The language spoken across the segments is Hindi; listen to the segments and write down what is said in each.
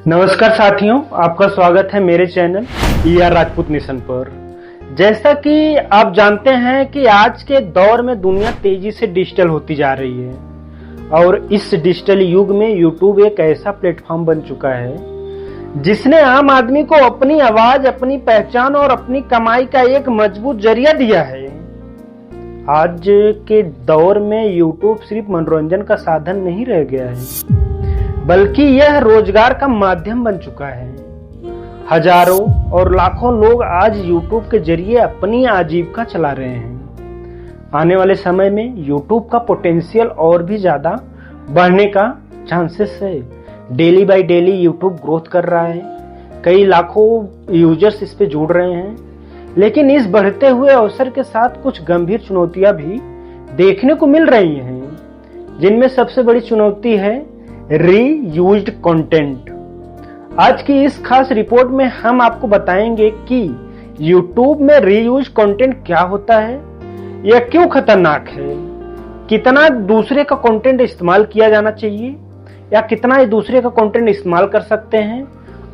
नमस्कार साथियों, आपका स्वागत है मेरे चैनल ER राजपूत नेशन पर। जैसा कि आप जानते हैं कि आज के दौर में दुनिया तेजी से डिजिटल होती जा रही है और इस डिजिटल युग में यूट्यूब एक ऐसा प्लेटफॉर्म बन चुका है जिसने आम आदमी को अपनी आवाज, अपनी पहचान और अपनी कमाई का एक मजबूत जरिया दिया है। आज के दौर में यूट्यूब सिर्फ मनोरंजन का साधन नहीं रह गया है, बल्कि यह रोजगार का माध्यम बन चुका है। हजारों और लाखों लोग आज YouTube के जरिए अपनी आजीविका चला रहे हैं। आने वाले समय में YouTube का पोटेंशियल और भी ज्यादा बढ़ने का चांसेस है। Daily by daily YouTube growth कर रहा है, कई लाखों यूजर्स इस पे जुड़ रहे हैं। लेकिन इस बढ़ते हुए अवसर के साथ कुछ गंभीर चुनौतियां भी देखने को मिल रही हैं, जिनमें सबसे बड़ी चुनौती है रीयूज्ड कंटेंट। आज की इस खास रिपोर्ट में हम आपको बताएंगे कि YouTube में रीयूज कंटेंट क्या होता है, यह क्यों खतरनाक है, कितना दूसरे का कंटेंट इस्तेमाल किया जाना चाहिए या कितना दूसरे का कंटेंट इस्तेमाल कर सकते हैं,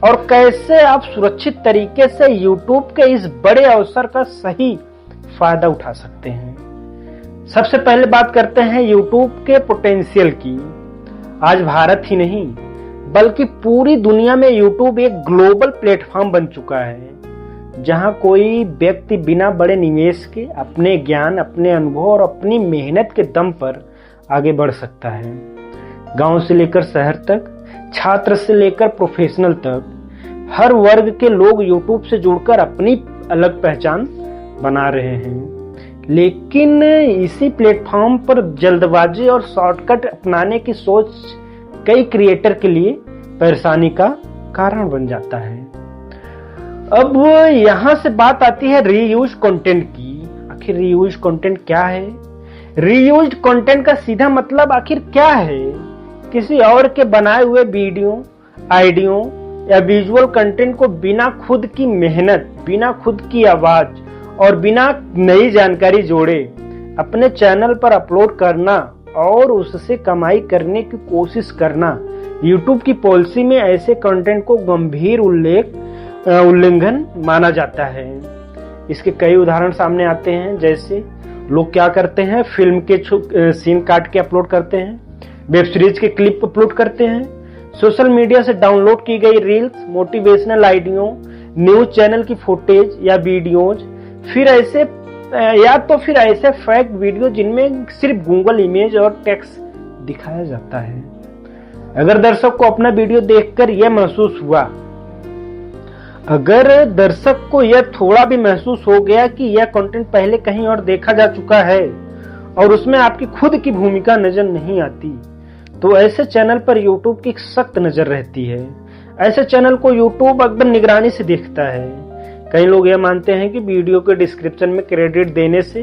और कैसे आप सुरक्षित तरीके से YouTube के इस बड़े अवसर का सही फायदा उठा सकते हैं। सबसे पहले बात करते हैं YouTube के पोटेंशियल की। आज भारत ही नहीं बल्कि पूरी दुनिया में YouTube एक ग्लोबल प्लेटफॉर्म बन चुका है, जहां कोई व्यक्ति बिना बड़े निवेश के अपने ज्ञान, अपने अनुभव और अपनी मेहनत के दम पर आगे बढ़ सकता है। गांव से लेकर शहर तक, छात्र से लेकर प्रोफेशनल तक, हर वर्ग के लोग YouTube से जुड़कर अपनी अलग पहचान बना रहे हैं। लेकिन इसी प्लेटफॉर्म पर जल्दबाजी और शॉर्टकट अपनाने की सोच कई क्रिएटर के लिए परेशानी का कारण बन जाता है। अब यहां से बात आती है रीयूज कंटेंट की। आखिर रीयूज कंटेंट क्या है? रीयूज कंटेंट का सीधा मतलब आखिर क्या है? किसी और के बनाए हुए वीडियो, ऑडियो या विजुअल कंटेंट को बिना खुद की मेहनत, बिना खुद की आवाज और बिना नई जानकारी जोड़े अपने चैनल पर अपलोड करना और उससे कमाई करने की कोशिश करना। YouTube की पॉलिसी में ऐसे कंटेंट को गंभीर उल्लंघन माना जाता है। इसके कई उदाहरण सामने आते हैं। जैसे लोग क्या करते हैं, फिल्म के सीन काट के अपलोड करते हैं, वेब सीरीज के क्लिप अपलोड करते हैं, सोशल मीडिया से डाउनलोड की गई reels, motivational audio, news channel की फुटेज या वीडियोज, फिर ऐसे फेक वीडियो जिनमें सिर्फ गूगल इमेज और टेक्स्ट दिखाया जाता है। अगर दर्शक को अपना वीडियो देखकर यह महसूस हुआ, अगर दर्शक को यह थोड़ा भी महसूस हो गया कि यह कंटेंट पहले कहीं और देखा जा चुका है और उसमें आपकी खुद की भूमिका नजर नहीं आती, तो ऐसे चैनल पर YouTube की सख्त नजर रहती है। ऐसे चैनल को YouTube एकदम निगरानी से देखता है। कई लोग यह मानते हैं कि वीडियो के डिस्क्रिप्शन में क्रेडिट देने से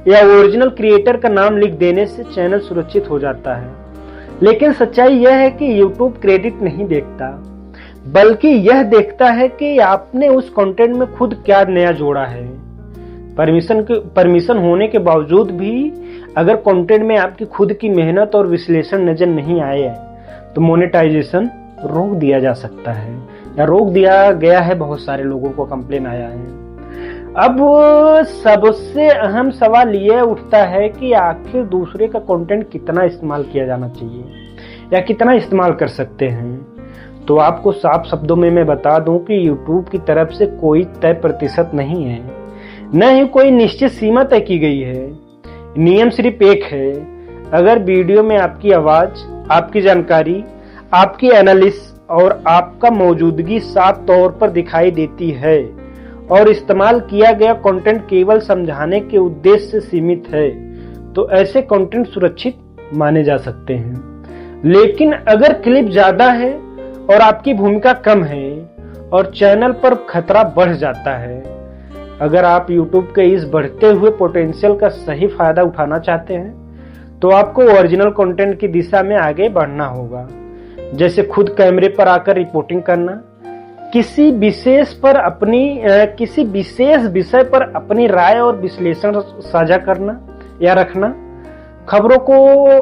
या ओरिजिनल क्रिएटर का नाम लिख देने से चैनल सुरक्षित हो जाता है। लेकिन सच्चाई यह है कि YouTube क्रेडिट नहीं देखता, बल्कि यह देखता है कि आपने उस कंटेंट में खुद क्या नया जोड़ा है। परमिशन होने के बावजूद भी अगर कंटेंट में आपकी खुद की मेहनत और विश्लेषण नजर नहीं आए तो मोनेटाइजेशन रोक दिया जा सकता है या रोक दिया गया है। बहुत सारे लोगों को कंप्लेन आया है। अब सबसे अहम सवाल यह उठता है कि आखिर दूसरे का कंटेंट कितना इस्तेमाल किया जाना चाहिए या कितना इस्तेमाल कर सकते हैं। तो आपको साफ शब्दों में मैं बता दूं कि YouTube की तरफ से कोई तय प्रतिशत नहीं है, न ही कोई निश्चित सीमा तय की गई है। नियम सिर्फ एक है, अगर वीडियो में आपकी आवाज, आपकी जानकारी, आपकी एनालिसिस और आपका मौजूदगी साफ तौर पर दिखाई देती है और इस्तेमाल किया गया कंटेंट केवल समझाने के उद्देश्य से सीमित है, तो ऐसे कंटेंट सुरक्षित माने जा सकते हैं। लेकिन अगर क्लिप ज्यादा है और आपकी भूमिका कम है और चैनल पर खतरा बढ़ जाता है, अगर आप YouTube के इस बढ़ते हुए पोटेंशियल का सही फायदा उठाना चाहते हैं, तो आपको ओरिजिनल कंटेंट की दिशा में आगे बढ़ना होगा। जैसे खुद कैमरे पर आकर रिपोर्टिंग करना, किसी विशेष विषय पर अपनी राय और विश्लेषण साझा करना या रखना, खबरों को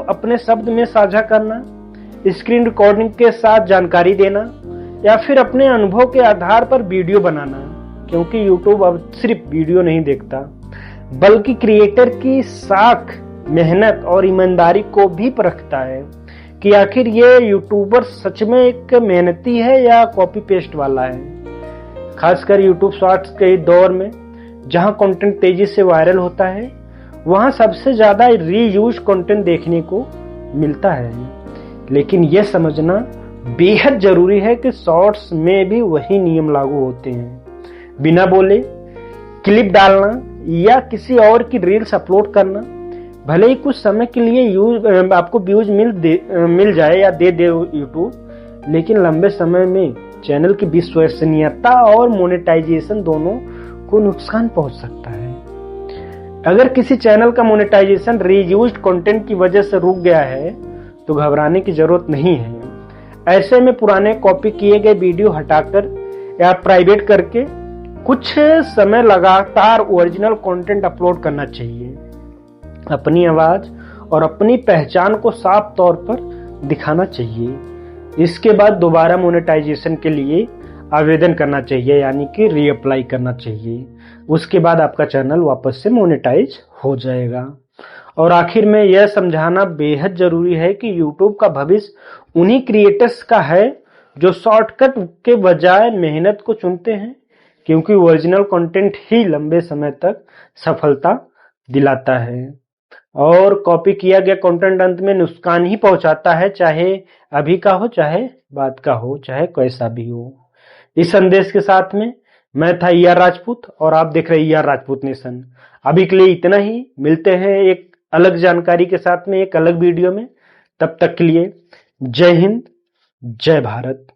अपने शब्द में साझा करना, स्क्रीन रिकॉर्डिंग के साथ जानकारी देना या फिर अपने अनुभव के आधार पर वीडियो बनाना, क्योंकि यूट्यूब अब सिर्फ वीडियो नहीं देखता बल्कि क्रिएटर की साख, मेहनत और ईमानदारी को भी परखता है कि आखिर ये यूट्यूबर सच में एक मेहनती है या कॉपी पेस्ट वाला है। खासकर यूट्यूब शॉर्ट्स के दौर में जहां कंटेंट तेजी से वायरल होता है, वहां सबसे ज्यादा रीयूज कंटेंट देखने को मिलता है। लेकिन यह समझना बेहद जरूरी है कि शॉर्ट्स में भी वही नियम लागू होते हैं। बिना बोले क्लिप डालना या किसी और की रील्स अपलोड करना भले ही कुछ समय के लिए आपको व्यूज मिल जाए या दे यूट्यूब, लेकिन लंबे समय में चैनल की विश्वसनीयता और मोनेटाइजेशन दोनों को नुकसान पहुंच सकता है। अगर किसी चैनल का मोनेटाइजेशन रीयूज्ड कंटेंट की वजह से रुक गया है तो घबराने की जरूरत नहीं है। ऐसे में पुराने कॉपी किए गए वीडियो हटाकर या प्राइवेट करके कुछ समय लगातार ओरिजिनल कंटेंट अपलोड करना चाहिए। अपनी आवाज और अपनी पहचान को साफ तौर पर दिखाना चाहिए। इसके बाद दोबारा मोनेटाइजेशन के लिए आवेदन करना चाहिए, यानी कि रीअप्लाई करना चाहिए। उसके बाद आपका चैनल वापस से मोनेटाइज हो जाएगा। और आखिर में यह समझाना बेहद जरूरी है कि YouTube का भविष्य उन्हीं क्रिएटर्स का है जो शॉर्टकट के बजाय मेहनत को चुनते हैं, क्योंकि ओरिजिनल कंटेंट ही लंबे समय तक सफलता दिलाता है और कॉपी किया गया कंटेंट अंत में नुकसान ही पहुंचाता है, चाहे अभी का हो, चाहे बाद का हो, चाहे कैसा भी हो। इस संदेश के साथ में मैं था ER राजपूत और आप देख रहे ER राजपूत नेशन। अभी के लिए इतना ही, मिलते हैं एक अलग जानकारी के साथ में एक अलग वीडियो में। तब तक के लिए जय हिंद, जय भारत।